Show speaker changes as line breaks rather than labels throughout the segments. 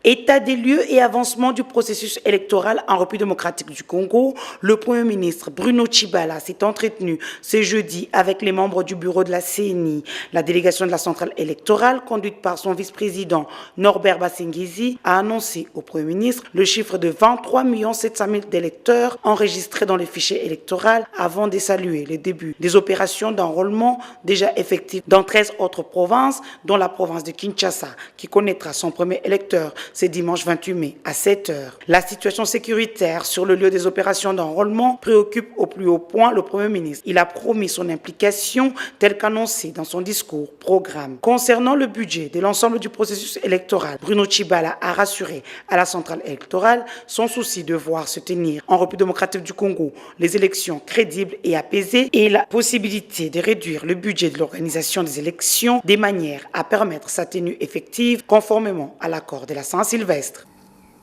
État des lieux et avancement du processus électoral en République démocratique du Congo, le Premier ministre Bruno Tshibala s'est entretenu ce jeudi avec les membres du bureau de la CENI. La délégation de la centrale électorale, conduite par son vice-président Norbert Bassengezi, a annoncé au Premier ministre le chiffre de 23 700 000 d'électeurs enregistrés dans le fichier électoral avant de saluer le début des opérations d'enrôlement déjà effectives dans 13 autres provinces, dont la province de Kinshasa, qui connaîtra son premier électeur ce dimanche 28 mai à 7 h. La situation sécuritaire sur le lieu des opérations d'enrôlement préoccupe au plus haut point le Premier ministre. Il a promis son implication telle qu'annoncée dans son discours programme. Concernant le budget de l'ensemble du processus électoral, Bruno Tshibala a rassuré à la centrale électorale son souci de voir se tenir en République démocratique du Congo les élections crédibles et apaisées et la possibilité de réduire le budget de l'organisation des élections de manière à permettre sa tenue effective conformément à l'accord de la Saint-Sylvestre.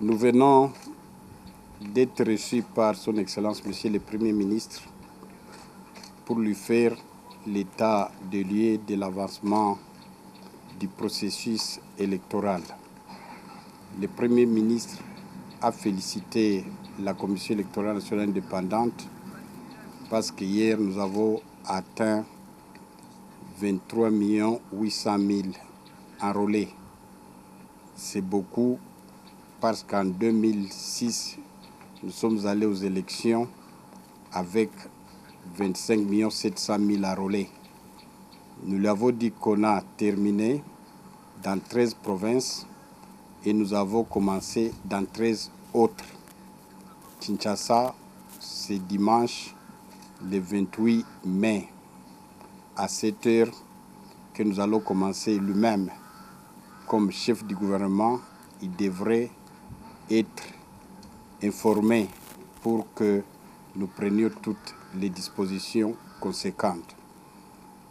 Nous venons d'être reçus par son Excellence Monsieur le Premier ministre pour lui faire l'état de lieu de l'avancement du processus électoral. Le Premier ministre a félicité la Commission électorale nationale indépendante parce qu'hier nous avons atteint 23 800 000 enrôlés. C'est beaucoup parce qu'en 2006, nous sommes allés aux élections avec 25 700 000 enrôlés. Nous lui avons dit qu'on a terminé dans 13 provinces et nous avons commencé dans 13 autres. Kinshasa, c'est dimanche, le 28 mai, à 7 h que nous allons commencer lui-même. Comme chef du gouvernement, il devrait être informé pour que nous prenions toutes les dispositions conséquentes.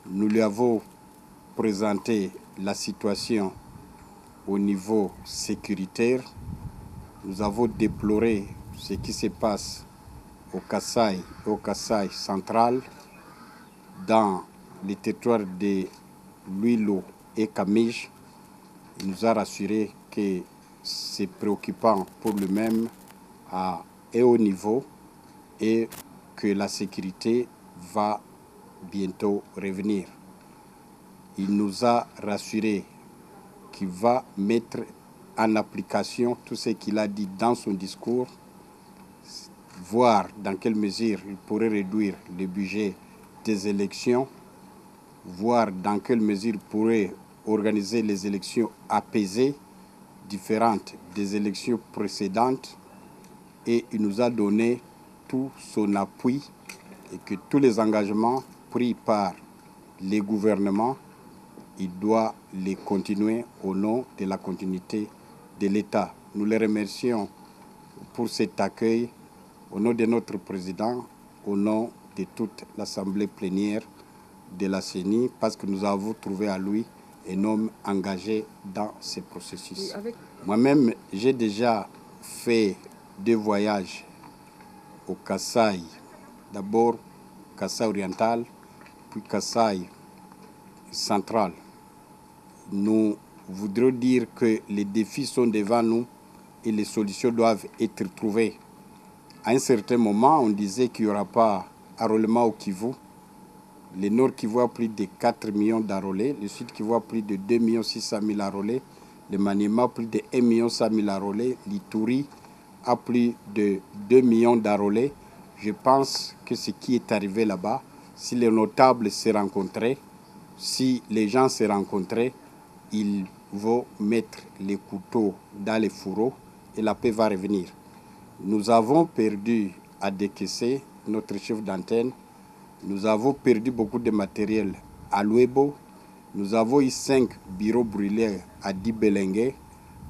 Nous lui avons présenté la situation au niveau sécuritaire. Nous avons déploré ce qui se passe au Kasaï central, dans les territoires de Luilo et Kamij. Il nous a rassuré que c'est préoccupant pour lui-même à haut niveau et que la sécurité va bientôt revenir. Il nous a rassuré qu'il va mettre en application tout ce qu'il a dit dans son discours, voir dans quelle mesure il pourrait réduire le budget des élections, voir dans quelle mesure il pourrait organiser les élections apaisées, différentes des élections précédentes, et il nous a donné tout son appui et que tous les engagements pris par les gouvernements, il doit les continuer au nom de la continuité de l'État. Nous les remercions pour cet accueil au nom de notre président, au nom de toute l'Assemblée plénière de la CENI, parce que nous avons trouvé à lui un homme engagé dans ce processus. Moi-même, j'ai déjà fait 2 voyages au Kasaï. D'abord Kasaï oriental, puis Kasaï central. Nous voudrions dire que les défis sont devant nous et les solutions doivent être trouvées. À un certain moment, on disait qu'il n'y aura pas enrôlement au Kivu. Le Nord Kivu a plus de 4 millions d'enrôlés, le Sud Kivu a plus de 2 600 000 enrôlés, le Maniema a plus de 1 100 000 enrôlés, l'Ituri a plus de 2 millions d'enrôlés. Je pense que ce qui est arrivé là-bas, si les notables se rencontraient, si les gens se rencontraient, ils vont mettre les couteaux dans les fourreaux et la paix va revenir. Nous avons perdu à Dekessé, notre chef d'antenne. Nous avons perdu beaucoup de matériel à Luebo. Nous avons eu 5 bureaux brûlés à Dibelengue,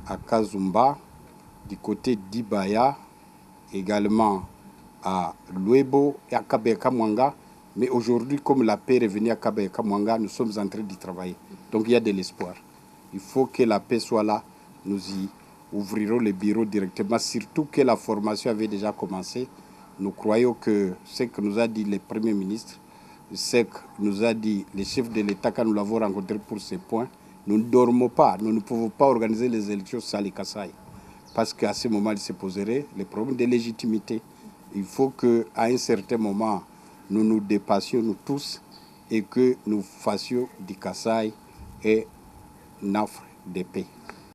à Kazumba, du côté d'Ibaya, également à Luebo et à Kabeka-Mwanga. Mais aujourd'hui, comme la paix est revenue à Kabeka-Mwanga, nous sommes en train d'y travailler. Donc il y a de l'espoir. Il faut que la paix soit là. Nous y ouvrirons les bureaux directement, surtout que la formation avait déjà commencé. Nous croyons que ce que nous a dit le Premier ministre, ce que nous a dit le chef de l'État quand nous l'avons rencontré pour ces points, nous ne dormons pas, nous ne pouvons pas organiser les élections sans les Kasaï. parce qu'à ce moment, il se poserait le problème de légitimité. Il faut qu'à un certain moment, nous nous dépassions, nous tous, et que nous fassions du Kasaï une offre de paix.